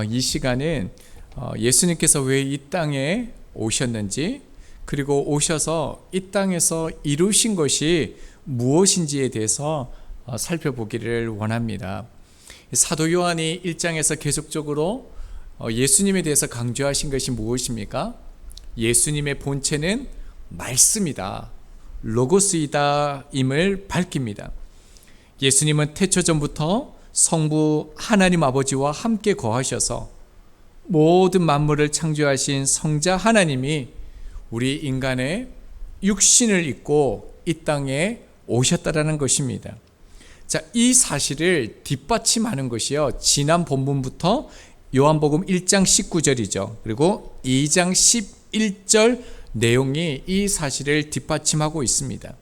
이 시간은 예수님께서 왜 이 땅에 오셨는지, 그리고 오셔서 이 땅에서 이루신 것이 무엇인지에 대해서 살펴보기를 원합니다. 사도 요한이 1장에서 계속적으로 예수님에 대해서 강조하신 것이 무엇입니까? 예수님의 본체는 말씀이다, 로고스이다 임을 밝힙니다. 예수님은 태초전부터 성부 하나님 아버지와 함께 거하셔서 모든 만물을 창조하신 성자 하나님이 우리 인간의 육신을 입고 이 땅에 오셨다라는 것입니다. 자, 이 사실을 뒷받침하는 것이요, 지난 본문부터 요한복음 1장 19절이죠. 그리고 2장 11절 내용이 이 사실을 뒷받침하고 있습니다.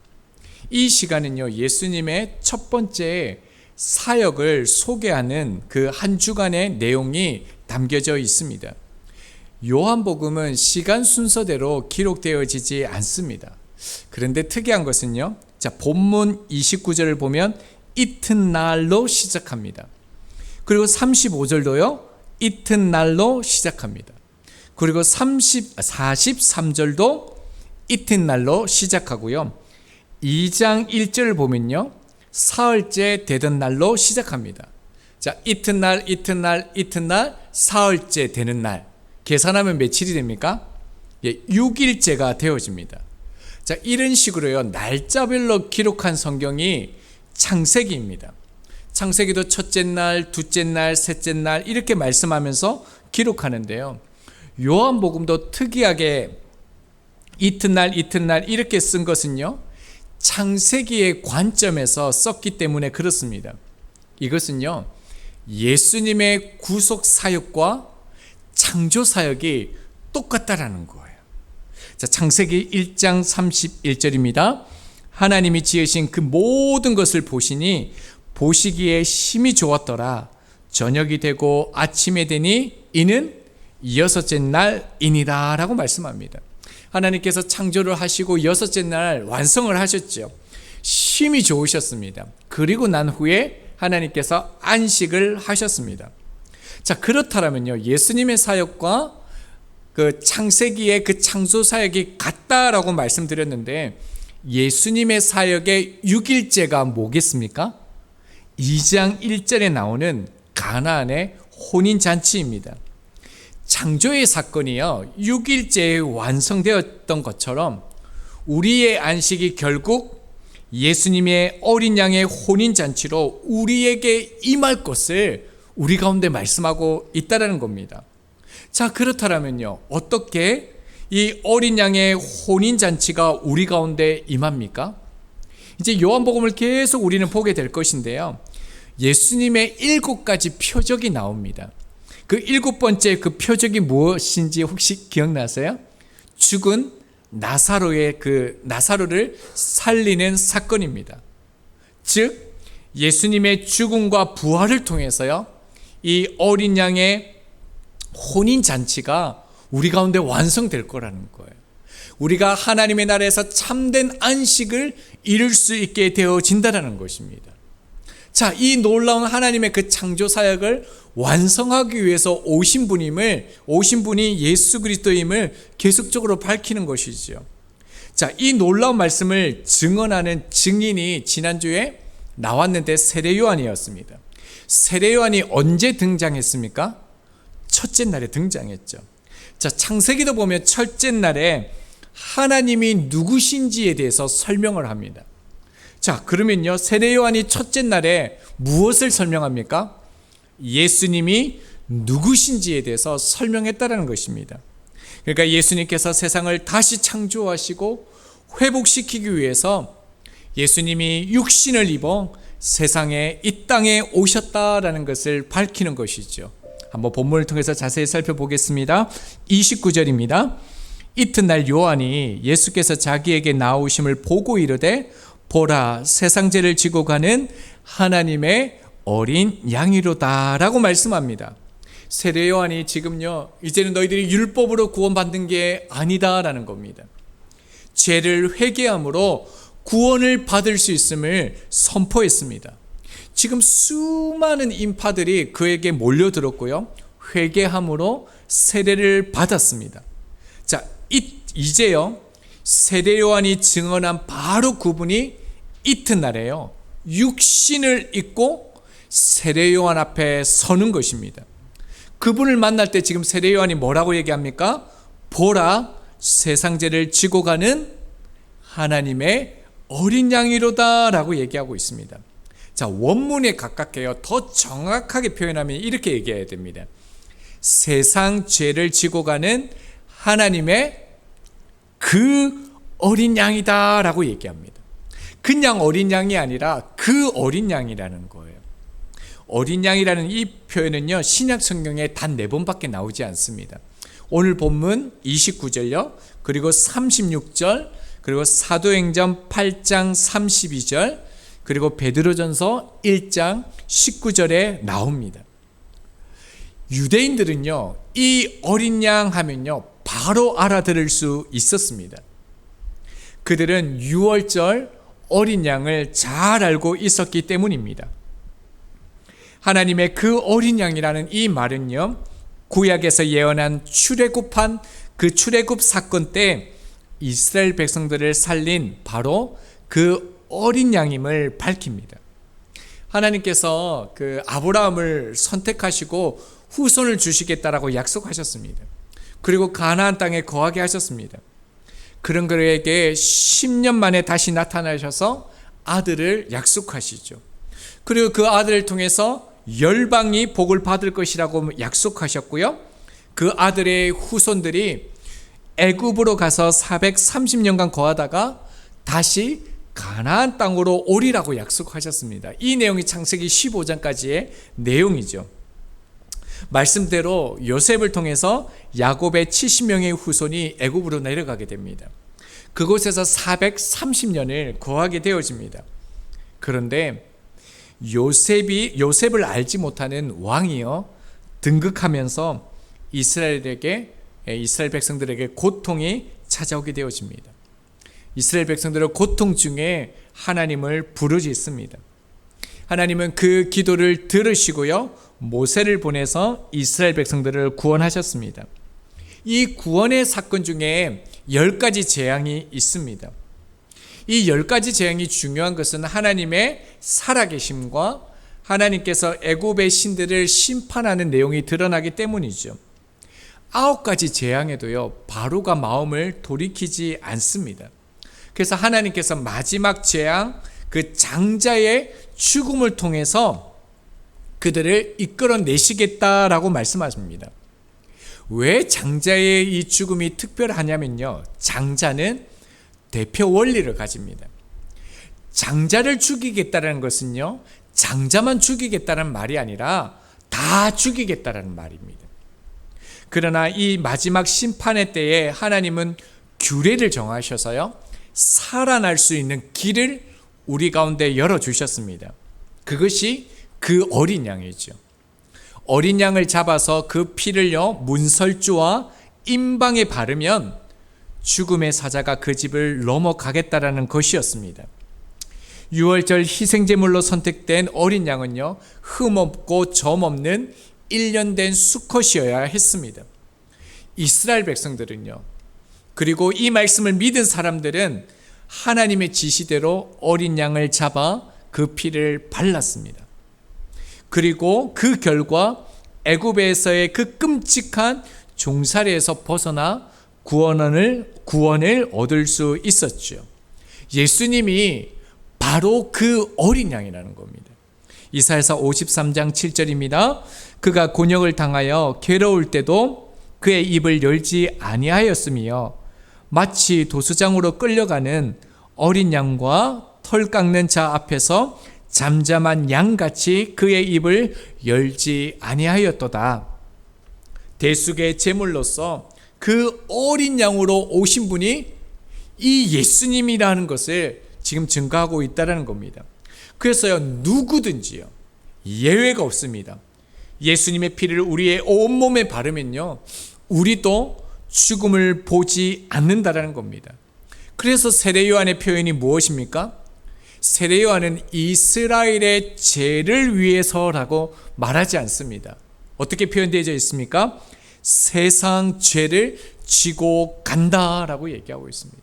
이 시간은요, 예수님의 첫 번째 사역을 소개하는 그 한 주간의 내용이 담겨져 있습니다. 요한복음은 시간 순서대로 기록되어지지 않습니다. 그런데 특이한 것은요, 자, 본문 29절을 보면 이튿날로 시작합니다. 그리고 35절도요, 이튿날로 시작합니다. 그리고 43절도 이튿날로 시작하고요, 2장 1절을 보면요, 사흘째 되던 날로 시작합니다. 자, 이튿날, 사흘째 되는 날, 계산하면 며칠이 됩니까? 6일째가 되어집니다. 자, 이런 식으로요, 날짜별로 기록한 성경이 창세기입니다. 창세기도 첫째 날, 둘째 날, 셋째 날 이렇게 말씀하면서 기록하는데요, 요한복음도 특이하게 이튿날 이렇게 쓴 것은요, 창세기의 관점에서 썼기 때문에 그렇습니다. 이것은요, 예수님의 구속 사역과 창조 사역이 똑같다라는 거예요. 자, 창세기 1장 31절입니다. 하나님이 지으신 그 모든 것을 보시니 보시기에 심히 좋았더라. 저녁이 되고 아침에 되니 이는 여섯째 날이니라 라고 말씀합니다. 하나님께서 창조를 하시고 여섯째 날 완성을 하셨죠. 심히 좋으셨습니다. 그리고 난 후에 하나님께서 안식을 하셨습니다. 자, 그렇다면요, 예수님의 사역과 그 창세기의 그 창조 사역이 같다라고 말씀드렸는데, 예수님의 사역의 6일째가 뭐겠습니까? 2장 1절에 나오는 가나안의 혼인잔치입니다. 창조의 사건이요, 6일째에 완성되었던 것처럼 우리의 안식이 결국 예수님의 어린 양의 혼인잔치로 우리에게 임할 것을 우리 가운데 말씀하고 있다는 겁니다. 자, 그렇다면요, 어떻게 이 어린 양의 혼인잔치가 우리 가운데 임합니까? 이제 요한복음을 계속 우리는 보게 될 것인데요, 예수님의 7가지 표적이 나옵니다. 그 7번째 그 표적이 무엇인지 혹시 기억나세요? 죽은 나사로를 살리는 사건입니다. 즉, 예수님의 죽음과 부활을 통해서요, 이 어린 양의 혼인잔치가 우리 가운데 완성될 거라는 거예요. 우리가 하나님의 나라에서 참된 안식을 이룰 수 있게 되어진다는 것입니다. 자, 이 놀라운 하나님의 그 창조 사역을 완성하기 위해서 오신 분이 예수 그리스도임을 계속적으로 밝히는 것이죠. 자, 이 놀라운 말씀을 증언하는 증인이 지난주에 나왔는데 세례 요한이었습니다. 세례 요한이 언제 등장했습니까? 첫째 날에 등장했죠. 자, 창세기도 보면 첫째 날에 하나님이 누구신지에 대해서 설명을 합니다. 자, 그러면요, 세례 요한이 첫째 날에 무엇을 설명합니까? 예수님이 누구신지에 대해서 설명했다는 것입니다. 그러니까 예수님께서 세상을 다시 창조하시고 회복시키기 위해서 예수님이 육신을 입어 세상에 이 땅에 오셨다라는 것을 밝히는 것이죠. 한번 본문을 통해서 자세히 살펴보겠습니다. 29절입니다. 이튿날 요한이 예수께서 자기에게 나오심을 보고 이르되 보라, 세상죄를 지고 가는 하나님의 어린 양이로다 라고 말씀합니다. 세례 요한이 지금요, 이제는 너희들이 율법으로 구원받는 게 아니다라는 겁니다. 죄를 회개함으로 구원을 받을 수 있음을 선포했습니다. 지금 수많은 인파들이 그에게 몰려들었고요, 회개함으로 세례를 받았습니다. 자, 이제요 세례 요한이 증언한 바로 그분이 이튿날에요 육신을 입고 세례 요한 앞에 서는 것입니다. 그분을 만날 때 지금 세례 요한이 뭐라고 얘기합니까? 보라, 세상 죄를 지고 가는 하나님의 어린 양이로다 라고 얘기하고 있습니다. 자, 원문에 가깝게요 더 정확하게 표현하면 이렇게 얘기해야 됩니다. 세상 죄를 지고 가는 하나님의 그 어린 양이다 라고 얘기합니다. 그냥 어린 양이 아니라 그 어린 양이라는 거예요. 어린 양이라는 이 표현은요 신약 성경에 단 4번밖에 나오지 않습니다. 오늘 본문 29절요 그리고 36절 그리고 사도행전 8장 32절 그리고 베드로전서 1장 19절에 나옵니다. 유대인들은요 이 어린 양 하면요 바로 알아들을 수 있었습니다. 그들은 유월절 어린 양을 잘 알고 있었기 때문입니다. 하나님의 그 어린 양이라는 이 말은요 구약에서 예언한 출애굽한 그 출애굽 사건 때 이스라엘 백성들을 살린 바로 그 어린 양임을 밝힙니다. 하나님께서 그 아브라함을 선택하시고 후손을 주시겠다라고 약속하셨습니다. 그리고 가나안 땅에 거하게 하셨습니다. 그런 그에게 10년 만에 다시 나타나셔서 아들을 약속하시죠. 그리고 그 아들을 통해서 열방이 복을 받을 것이라고 약속하셨고요. 그 아들의 후손들이 애굽으로 가서 430년간 거하다가 다시 가나안 땅으로 오리라고 약속하셨습니다. 이 내용이 창세기 15장까지의 내용이죠. 말씀대로 요셉을 통해서 야곱의 70명의 후손이 애굽으로 내려가게 됩니다. 그곳에서 430년을 거하게 되어집니다. 그런데 요셉을 알지 못하는 왕이요 등극하면서 이스라엘 백성들에게 고통이 찾아오게 되어집니다. 이스라엘 백성들은 고통 중에 하나님을 부르짖습니다. 하나님은 그 기도를 들으시고요 모세를 보내서 이스라엘 백성들을 구원하셨습니다. 이 구원의 사건 중에 10가지 재앙이 있습니다. 이 10가지 재앙이 중요한 것은 하나님의 살아계심과 하나님께서 애굽의 신들을 심판하는 내용이 드러나기 때문이죠. 9가지 재앙에도요 바로가 마음을 돌이키지 않습니다. 그래서 하나님께서 마지막 재앙 그 장자의 죽음을 통해서 그들을 이끌어내시겠다라고 말씀하십니다. 왜 장자의 이 죽음이 특별하냐면요 장자는 대표 원리를 가집니다. 장자를 죽이겠다는 것은요 장자만 죽이겠다는 말이 아니라 다 죽이겠다는 말입니다. 그러나 이 마지막 심판의 때에 하나님은 규례를 정하셔서요 살아날 수 있는 길을 우리 가운데 열어주셨습니다. 그것이 그 어린 양이죠. 어린 양을 잡아서 그 피를요 문설주와 임방에 바르면 죽음의 사자가 그 집을 넘어가겠다라는 것이었습니다. 유월절 희생제물로 선택된 어린 양은요 흠없고 점없는 1년 된 수컷이어야 했습니다. 이스라엘 백성들은요 그리고 이 말씀을 믿은 사람들은 하나님의 지시대로 어린 양을 잡아 그 피를 발랐습니다. 그리고 그 결과 애굽에서의 그 끔찍한 종살이에서 벗어나 구원을 얻을 수 있었죠. 예수님이 바로 그 어린 양이라는 겁니다. 이사야서 53장 7절입니다. 그가 곤욕을 당하여 괴로울 때도 그의 입을 열지 아니하였으며 마치 도수장으로 끌려가는 어린 양과 털 깎는 자 앞에서 잠잠한 양같이 그의 입을 열지 아니하였도다. 대속의 제물로서 그 어린 양으로 오신 분이 이 예수님이라는 것을 지금 증거하고 있다는 겁니다. 그래서요 누구든지요 예외가 없습니다. 예수님의 피를 우리의 온몸에 바르면요 우리도 죽음을 보지 않는다라는 겁니다. 그래서 세례 요한의 표현이 무엇입니까? 세례 요한은 이스라엘의 죄를 위해서라고 말하지 않습니다. 어떻게 표현되어 있습니까? 세상 죄를 지고 간다라고 얘기하고 있습니다.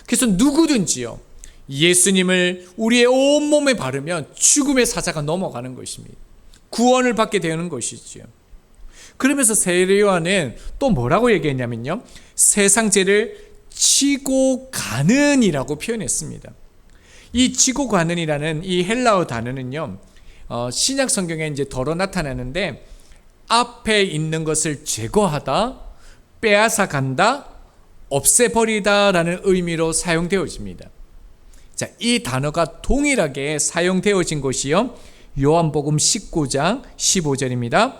그래서 누구든지요, 예수님을 우리의 온몸에 바르면 죽음의 사자가 넘어가는 것입니다. 구원을 받게 되는 것이지요. 그러면서 세례요한은 또 뭐라고 얘기했냐면요, 세상 죄를 지고 가는이라고 표현했습니다. 이 지고 가는이라는 이 헬라어 단어는요, 신약 성경에 이제 더러 나타나는데, 앞에 있는 것을 제거하다, 빼앗아 간다, 없애버리다라는 의미로 사용되어집니다. 자, 이 단어가 동일하게 사용되어진 것이요, 요한복음 19장 15절입니다.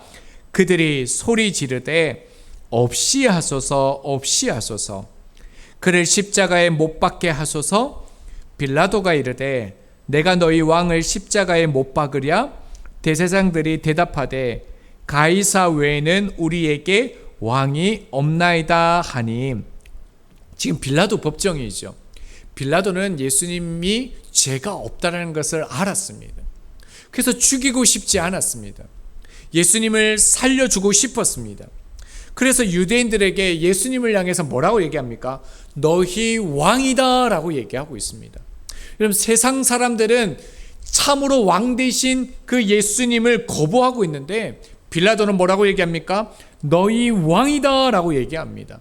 그들이 소리 지르되 없이 하소서, 없이 하소서. 그를 십자가에 못 박게 하소서. 빌라도가 이르되 내가 너희 왕을 십자가에 못 박으랴? 대제사장들이 대답하되 가이사 외에는 우리에게 왕이 없나이다 하니. 지금 빌라도 법정이죠. 빌라도는 예수님이 죄가 없다는 것을 알았습니다. 그래서 죽이고 싶지 않았습니다. 예수님을 살려주고 싶었습니다. 그래서 유대인들에게 예수님을 향해서 뭐라고 얘기합니까? 너희 왕이다 라고 얘기하고 있습니다. 여러분, 세상 사람들은 참으로 왕 대신 그 예수님을 거부하고 있는데, 빌라도는 뭐라고 얘기합니까? 너희 왕이다 라고 얘기합니다.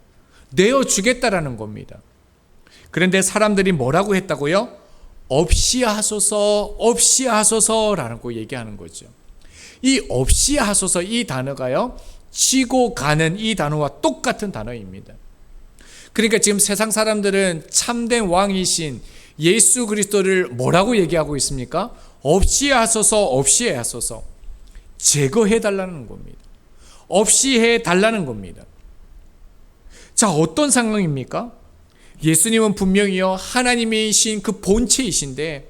내어 주겠다라는 겁니다. 그런데 사람들이 뭐라고 했다고요? 없이 하소서, 없이 하소서라고 얘기하는 거죠. 이 없이 하소서, 이 단어가요, 지고 가는 이 단어와 똑같은 단어입니다. 그러니까 지금 세상 사람들은 참된 왕이신 예수 그리스도를 뭐라고 얘기하고 있습니까? 없이 하소서, 없이 하소서. 제거해 달라는 겁니다. 없이 해 달라는 겁니다. 자, 어떤 상황입니까? 예수님은 분명히요, 하나님이신 그 본체이신데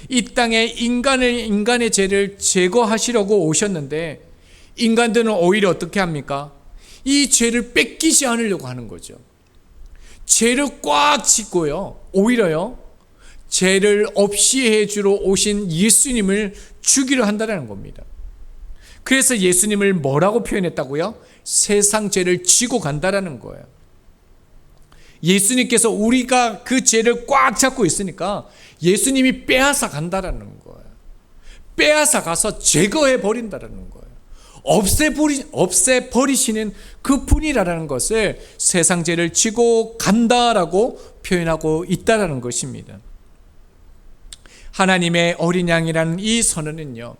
이 땅에 인간의 죄를 제거하시려고 오셨는데, 인간들은 오히려 어떻게 합니까? 이 죄를 뺏기지 않으려고 하는 거죠. 죄를 꽉 짚고요, 오히려요, 죄를 없이 해주러 오신 예수님을 죽이려 한다는 겁니다. 그래서 예수님을 뭐라고 표현했다고요? 세상 죄를 지고 간다라는 거예요. 예수님께서 우리가 그 죄를 꽉 잡고 있으니까 예수님이 빼앗아 간다라는 거예요. 빼앗아 가서 제거해 버린다라는 거예요. 없애버리시는 그 분이라는 것을 세상 죄를 지고 간다라고 표현하고 있다라는 것입니다. 하나님의 어린 양이라는 이 선언은요,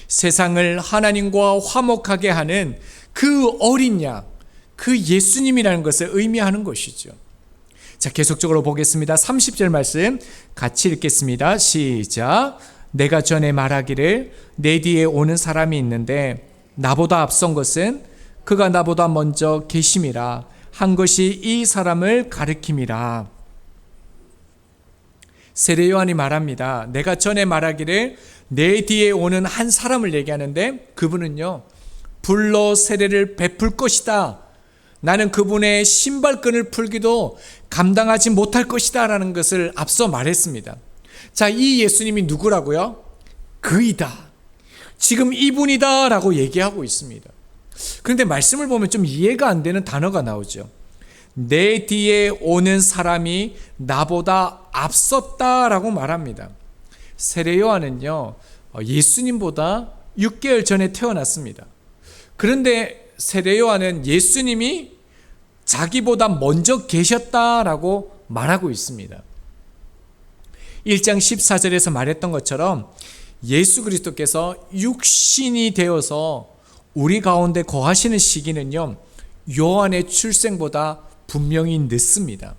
세상을 하나님과 화목하게 하는 그 어린 양, 그 예수님이라는 것을 의미하는 것이죠. 자, 계속적으로 보겠습니다. 30절 말씀 같이 읽겠습니다. 시작. 내가 전에 말하기를 내 뒤에 오는 사람이 있는데 나보다 앞선 것은 그가 나보다 먼저 계심이라 한 것이 이 사람을 가리킴이라. 세례 요한이 말합니다. 내가 전에 말하기를 내 뒤에 오는 한 사람을 얘기하는데, 그분은요, 불로 세례를 베풀 것이다. 나는 그분의 신발끈을 풀기도 감당하지 못할 것이다 라는 것을 앞서 말했습니다. 자, 이 예수님이 누구라고요? 그이다. 지금 이분이다 라고 얘기하고 있습니다. 그런데 말씀을 보면 좀 이해가 안 되는 단어가 나오죠. 내 뒤에 오는 사람이 나보다 앞섰다라고 말합니다. 세례 요한은요, 예수님보다 6개월 전에 태어났습니다. 그런데 세례 요한은 예수님이 자기보다 먼저 계셨다라고 말하고 있습니다. 1장 14절에서 말했던 것처럼 예수 그리스도께서 육신이 되어서 우리 가운데 거하시는 시기는요, 요한의 출생보다 분명히 늦습니다.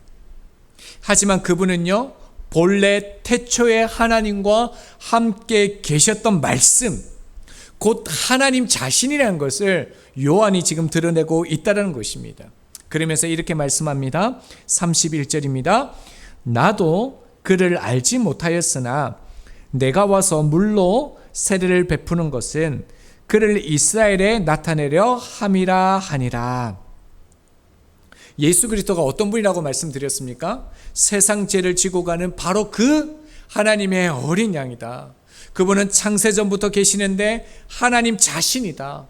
하지만 그분은요, 본래 태초에 하나님과 함께 계셨던 말씀, 곧 하나님 자신이라는 것을 요한이 지금 드러내고 있다는 것입니다. 그러면서 이렇게 말씀합니다. 31절입니다. 나도 그를 알지 못하였으나 내가 와서 물로 세례를 베푸는 것은 그를 이스라엘에 나타내려 함이라 하니라. 예수 그리스도가 어떤 분이라고 말씀드렸습니까? 세상 죄를 지고 가는 바로 그 하나님의 어린 양이다. 그분은 창세전부터 계시는데 하나님 자신이다.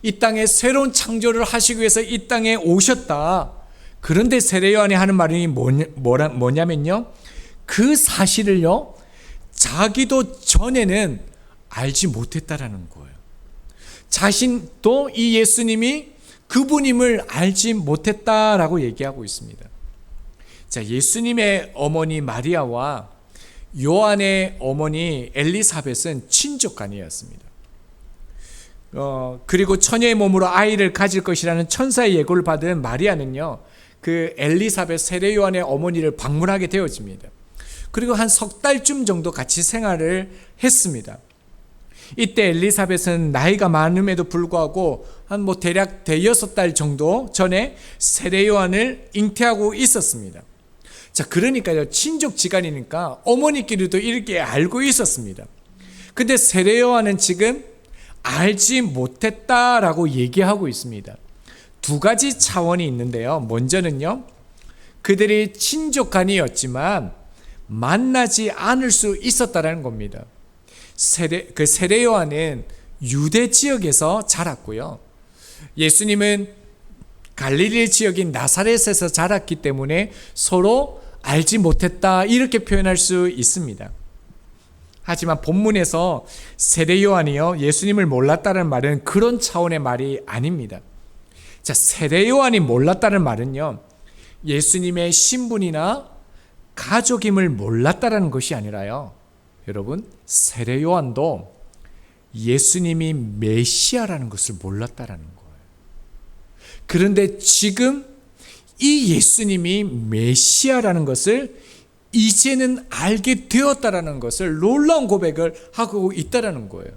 이 땅에 새로운 창조를 하시기 위해서 이 땅에 오셨다. 그런데 세례 요한이 하는 말이 뭐냐면요, 그 사실을요 자기도 전에는 알지 못했다라는 거예요. 자신도 이 예수님이 그분임을 알지 못했다라고 얘기하고 있습니다. 자, 예수님의 어머니 마리아와 요한의 어머니 엘리사벳은 친족간이었습니다. 그리고 처녀의 몸으로 아이를 가질 것이라는 천사의 예고를 받은 마리아는요, 그 엘리사벳 세례 요한의 어머니를 방문하게 되어집니다. 그리고 한 석 달쯤 정도 같이 생활을 했습니다. 이때 엘리사벳은 나이가 많음에도 불구하고 한 대략 대여섯 달 정도 전에 세례 요한을 잉태하고 있었습니다. 자, 그러니까요, 친족지간이니까 어머니끼리도 이렇게 알고 있었습니다. 근데 세례 요한은 지금 알지 못했다라고 얘기하고 있습니다. 두 가지 차원이 있는데요. 먼저는요, 그들이 친족간이었지만 만나지 않을 수 있었다라는 겁니다. 세례 요한은 유대 지역에서 자랐고요, 예수님은 갈릴리 지역인 나사렛에서 자랐기 때문에 서로 알지 못했다, 이렇게 표현할 수 있습니다. 하지만 본문에서 세례 요한이요 예수님을 몰랐다는 말은 그런 차원의 말이 아닙니다. 자, 세례 요한이 몰랐다는 말은요, 예수님의 신분이나 가족임을 몰랐다는 것이 아니라요, 여러분, 세례 요한도 예수님이 메시아라는 것을 몰랐다는 거예요. 그런데 지금 이 예수님이 메시아라는 것을 이제는 알게 되었다라는 것을 놀라운 고백을 하고 있다라는 거예요.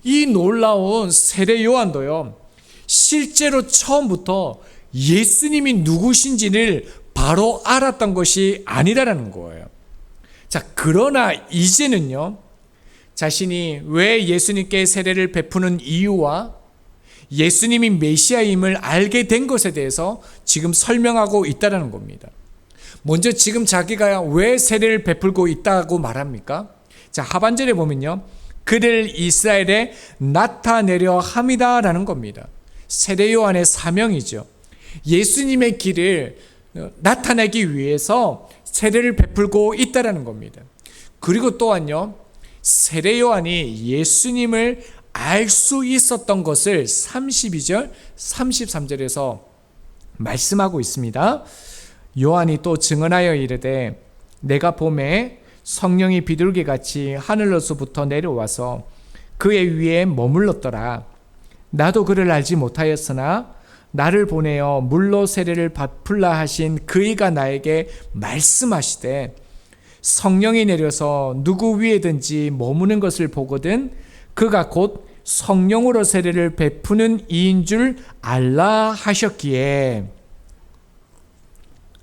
이 놀라운 세례 요한도요, 실제로 처음부터 예수님이 누구신지를 바로 알았던 것이 아니라는 거예요. 자, 그러나 이제는요, 자신이 왜 예수님께 세례를 베푸는 이유와 예수님이 메시아임을 알게 된 것에 대해서 지금 설명하고 있다는 겁니다. 먼저 지금 자기가 왜 세례를 베풀고 있다고 말합니까? 자, 하반절에 보면요, 그를 이스라엘에 나타내려 함이다라는 겁니다. 세례 요한의 사명이죠. 예수님의 길을 나타내기 위해서 세례를 베풀고 있다라는 겁니다. 그리고 또한요, 세례 요한이 예수님을 알 수 있었던 것을 32절, 33절에서 말씀하고 있습니다. 요한이 또 증언하여 이르되 내가 봄에 성령이 비둘기같이 하늘로서부터 내려와서 그의 위에 머물렀더라. 나도 그를 알지 못하였으나 나를 보내어 물로 세례를 베풀라 하신 그이가 나에게 말씀하시되 성령이 내려서 누구 위에든지 머무는 것을 보거든 그가 곧 성령으로 세례를 베푸는 이인 줄 알라 하셨기에.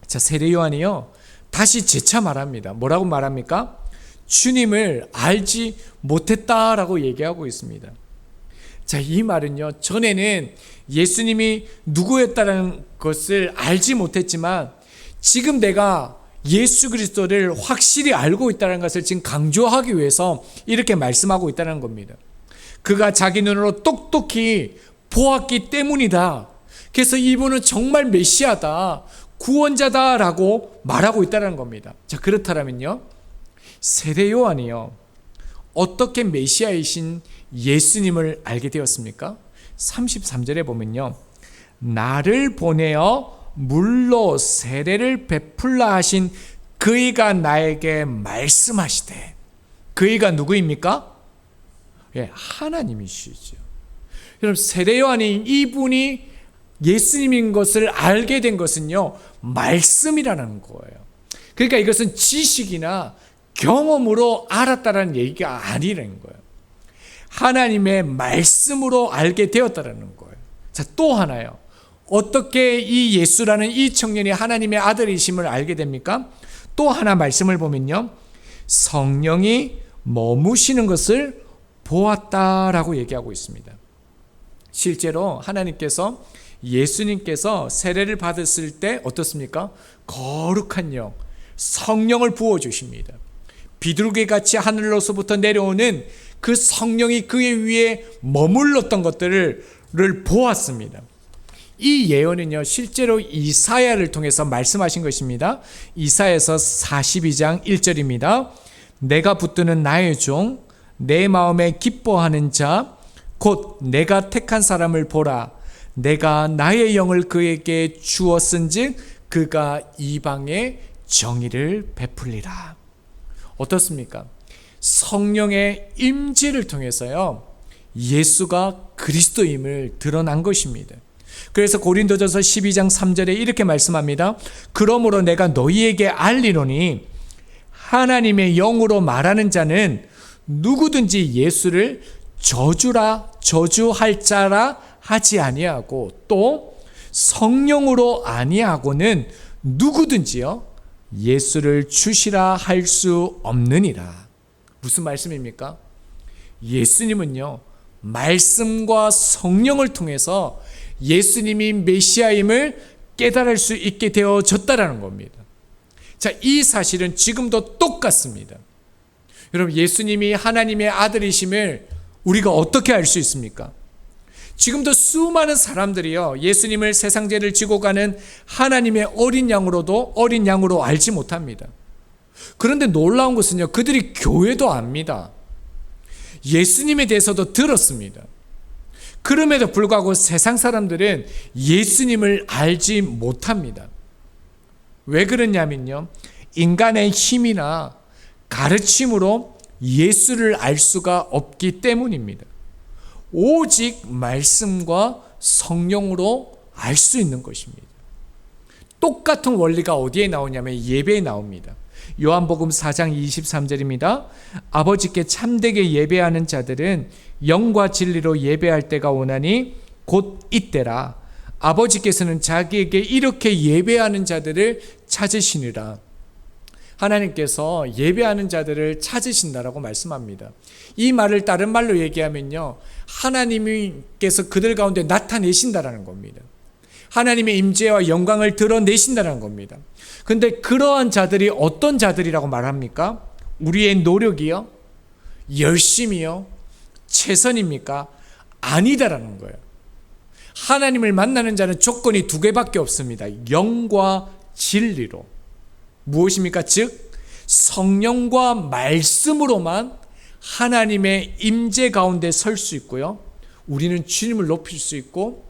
자, 세례 요한이요 다시 재차 말합니다. 뭐라고 말합니까? 주님을 알지 못했다라고 얘기하고 있습니다. 자, 이 말은요, 전에는 예수님이 누구였다는 것을 알지 못했지만 지금 내가 예수 그리스도를 확실히 알고 있다는 것을 지금 강조하기 위해서 이렇게 말씀하고 있다는 겁니다. 그가 자기 눈으로 똑똑히 보았기 때문이다. 그래서 이분은 정말 메시아다, 구원자다라고 말하고 있다는 겁니다. 자, 그렇다면요, 세례 요한이요 어떻게 메시아이신 예수님을 알게 되었습니까? 33절에 보면요, 나를 보내어 물로 세례를 베풀라 하신 그이가 나에게 말씀하시되. 그이가 누구입니까? 예, 하나님이시죠. 여러분, 세례 요한이 이분이 예수님인 것을 알게 된 것은요, 말씀이라는 거예요. 그러니까 이것은 지식이나 경험으로 알았다는 얘기가 아니라는 거예요. 하나님의 말씀으로 알게 되었다는 거예요. 자, 또 하나요. 어떻게 이 예수라는 이 청년이 하나님의 아들이심을 알게 됩니까? 또 하나 말씀을 보면요, 성령이 머무시는 것을 보았다라고 얘기하고 있습니다. 실제로 하나님께서 예수님께서 세례를 받았을 때 어떻습니까? 거룩한 영, 성령을 부어주십니다. 비둘기같이 하늘로서부터 내려오는 그 성령이 그의 위에 머물렀던 것들을 보았습니다. 이 예언은요, 실제로 이사야를 통해서 말씀하신 것입니다. 이사야서 42장 1절입니다. 내가 붙드는 나의 종, 내 마음에 기뻐하는 자, 곧 내가 택한 사람을 보라. 내가 나의 영을 그에게 주었은즉 그가 이방에 정의를 베풀리라. 어떻습니까? 성령의 임재를 통해서요, 예수가 그리스도임을 드러난 것입니다. 그래서 고린도전서 12장 3절에 이렇게 말씀합니다. 그러므로 내가 너희에게 알리노니 하나님의 영으로 말하는 자는 누구든지 예수를 저주할 자라 하지 아니하고 또 성령으로 아니하고는 누구든지요 예수를 주시라 할 수 없느니라. 무슨 말씀입니까? 예수님은요, 말씀과 성령을 통해서 예수님이 메시아임을 깨달을 수 있게 되어졌다라는 겁니다. 자, 이 사실은 지금도 똑같습니다. 여러분, 예수님이 하나님의 아들이심을 우리가 어떻게 알 수 있습니까? 지금도 수많은 사람들이요, 예수님을 세상죄를 지고 가는 하나님의 어린 양으로 알지 못합니다. 그런데 놀라운 것은요, 그들이 교회도 압니다. 예수님에 대해서도 들었습니다. 그럼에도 불구하고 세상 사람들은 예수님을 알지 못합니다. 왜 그러냐면요, 인간의 힘이나 가르침으로 예수를 알 수가 없기 때문입니다. 오직 말씀과 성령으로 알 수 있는 것입니다. 똑같은 원리가 어디에 나오냐면 예배에 나옵니다. 요한복음 4장 23절입니다. 아버지께 참되게 예배하는 자들은 영과 진리로 예배할 때가 오나니 곧 이때라. 아버지께서는 자기에게 이렇게 예배하는 자들을 찾으시니라. 하나님께서 예배하는 자들을 찾으신다라고 말씀합니다. 이 말을 다른 말로 얘기하면요, 하나님께서 그들 가운데 나타내신다라는 겁니다. 하나님의 임재와 영광을 드러내신다는 겁니다. 그런데 그러한 자들이 어떤 자들이라고 말합니까? 우리의 노력이요? 열심이요? 최선입니까? 아니다라는 거예요. 하나님을 만나는 자는 조건이 두 개밖에 없습니다. 영과 진리로. 무엇입니까? 즉 성령과 말씀으로만 하나님의 임재 가운데 설 수 있고요, 우리는 주님을 높일 수 있고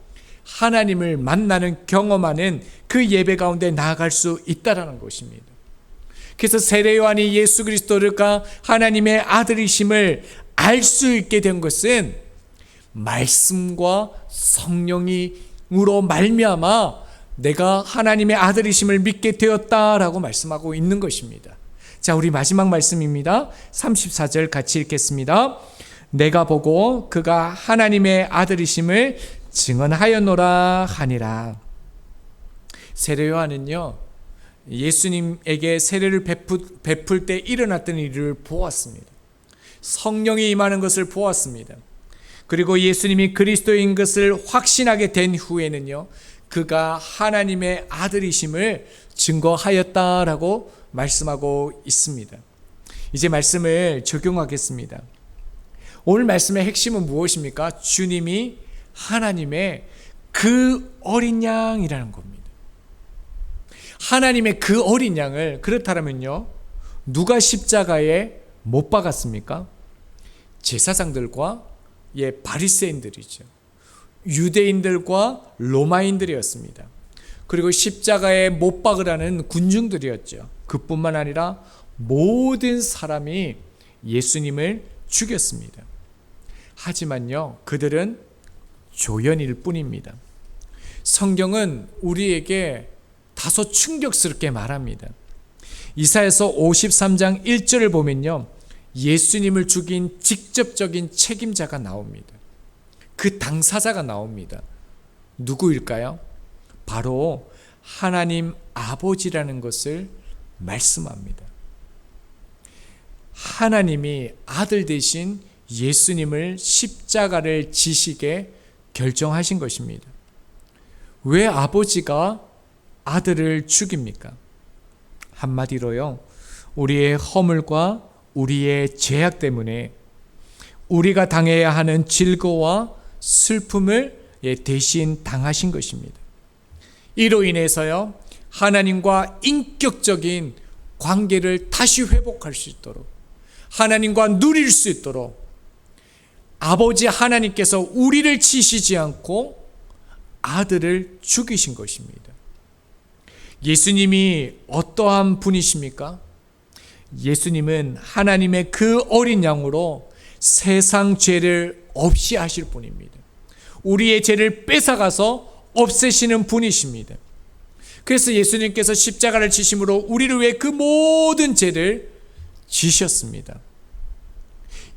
하나님을 만나는 경험하는 그 예배 가운데 나아갈 수 있다라는 것입니다. 그래서 세례 요한이 예수 그리스도가 하나님의 아들이심을 알 수 있게 된 것은 말씀과 성령으로 말미암아 내가 하나님의 아들이심을 믿게 되었다라고 말씀하고 있는 것입니다. 자, 우리 마지막 말씀입니다. 34절 같이 읽겠습니다. 내가 보고 그가 하나님의 아들이심을 증언하였노라 하니라. 세례 요한은요, 예수님에게 세례를 베풀 때 일어났던 일을 보았습니다. 성령이 임하는 것을 보았습니다. 그리고 예수님이 그리스도인 것을 확신하게 된 후에는요, 그가 하나님의 아들이심을 증거하였다라고 말씀하고 있습니다. 이제 말씀을 적용하겠습니다. 오늘 말씀의 핵심은 무엇입니까? 주님이 하나님의 그 어린 양이라는 겁니다. 하나님의 그 어린 양을, 그렇다면요, 누가 십자가에 못 박았습니까? 제사장들과 바리새인들이죠. 유대인들과 로마인들이었습니다. 그리고 십자가에 못 박으라는 군중들이었죠. 그뿐만 아니라 모든 사람이 예수님을 죽였습니다. 하지만요, 그들은 조연일 뿐입니다. 성경은 우리에게 다소 충격스럽게 말합니다. 이사야서 53장 1절을 보면요, 예수님을 죽인 직접적인 책임자가 나옵니다. 그 당사자가 나옵니다. 누구일까요? 바로 하나님 아버지라는 것을 말씀합니다. 하나님이 아들 대신 예수님을 십자가를 지시게 결정하신 것입니다. 왜 아버지가 아들을 죽입니까? 한마디로요, 우리의 허물과 우리의 죄악 때문에 우리가 당해야 하는 질거와 슬픔을 대신 당하신 것입니다. 이로 인해서요, 하나님과 인격적인 관계를 다시 회복할 수 있도록, 하나님과 누릴 수 있도록 아버지 하나님께서 우리를 치시지 않고 아들을 죽이신 것입니다. 예수님이 어떠한 분이십니까? 예수님은 하나님의 그 어린 양으로 세상 죄를 없이 하실 분입니다. 우리의 죄를 뺏어가서 없애시는 분이십니다. 그래서 예수님께서 십자가를 지심으로 우리를 위해 그 모든 죄를 지셨습니다.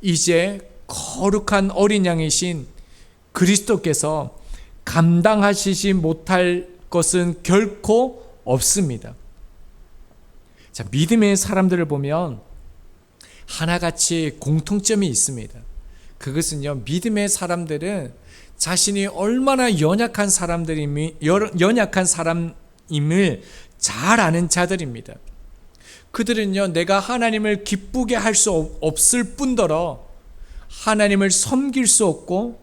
이제 거룩한 어린 양이신 그리스도께서 감당하시지 못할 것은 결코 없습니다. 자, 믿음의 사람들을 보면 하나같이 공통점이 있습니다. 그것은요, 믿음의 사람들은 자신이 얼마나 연약한 사람임을 잘 아는 자들입니다. 그들은요, 내가 하나님을 기쁘게 할 수 없을 뿐더러 하나님을 섬길 수 없고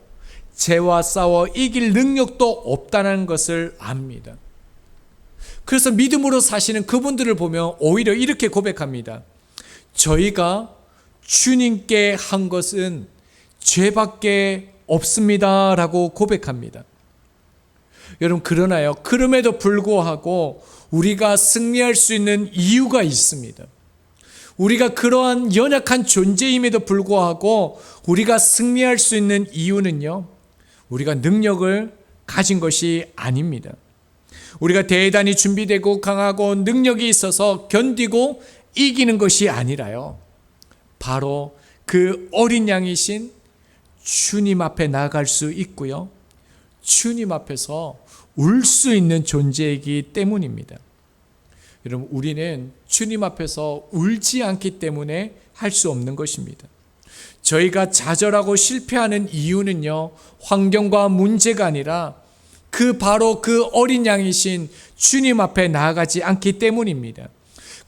죄와 싸워 이길 능력도 없다는 것을 압니다. 그래서 믿음으로 사시는 그분들을 보면 오히려 이렇게 고백합니다. 저희가 주님께 한 것은 죄밖에 없습니다 라고 고백합니다. 여러분, 그러나요, 그럼에도 불구하고 우리가 승리할 수 있는 이유가 있습니다. 우리가 그러한 연약한 존재임에도 불구하고 우리가 승리할 수 있는 이유는요, 우리가 능력을 가진 것이 아닙니다. 우리가 대단히 준비되고 강하고 능력이 있어서 견디고 이기는 것이 아니라요, 바로 그 어린 양이신 주님 앞에 나아갈 수 있고요, 주님 앞에서 울 수 있는 존재이기 때문입니다. 여러분, 우리는 주님 앞에서 울지 않기 때문에 할 수 없는 것입니다. 저희가 좌절하고 실패하는 이유는요, 환경과 문제가 아니라 바로 그 어린 양이신 주님 앞에 나아가지 않기 때문입니다.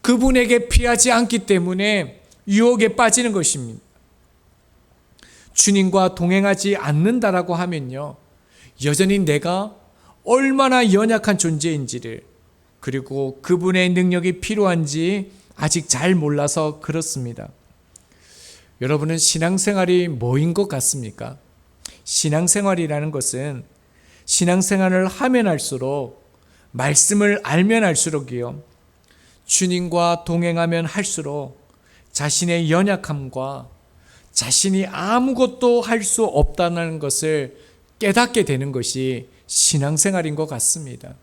그분에게 피하지 않기 때문에 유혹에 빠지는 것입니다. 주님과 동행하지 않는다라고 하면요, 여전히 내가 얼마나 연약한 존재인지를, 그리고 그분의 능력이 필요한지 아직 잘 몰라서 그렇습니다. 여러분은 신앙생활이 뭐인 것 같습니까? 신앙생활이라는 것은 신앙생활을 하면 할수록, 말씀을 알면 할수록이요, 주님과 동행하면 할수록 자신의 연약함과 자신이 아무것도 할 수 없다는 것을 깨닫게 되는 것이 신앙생활인 것 같습니다.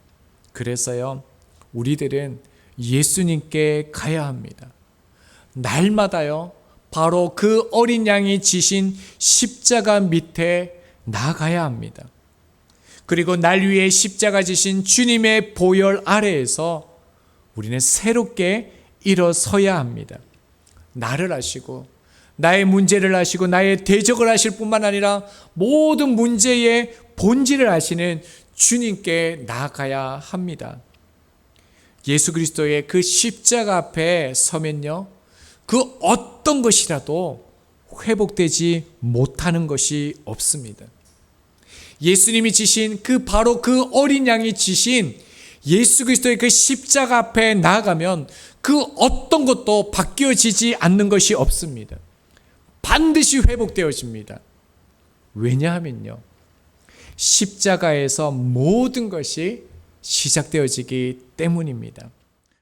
그래서요, 우리들은 예수님께 가야 합니다. 날마다요, 바로 그 어린 양이 지신 십자가 밑에 나가야 합니다. 그리고 날 위해 십자가 지신 주님의 보혈 아래에서 우리는 새롭게 일어서야 합니다. 나를 아시고 나의 문제를 아시고 나의 대적을 아실 뿐만 아니라 모든 문제의 본질을 아시는 주님께 나아가야 합니다. 예수 그리스도의 그 십자가 앞에 서면요, 그 어떤 것이라도 회복되지 못하는 것이 없습니다. 예수님이 지신 바로 그 어린 양이 지신 예수 그리스도의 그 십자가 앞에 나아가면 그 어떤 것도 바뀌어지지 않는 것이 없습니다. 반드시 회복되어집니다. 왜냐하면요, 십자가에서 모든 것이 시작되어지기 때문입니다.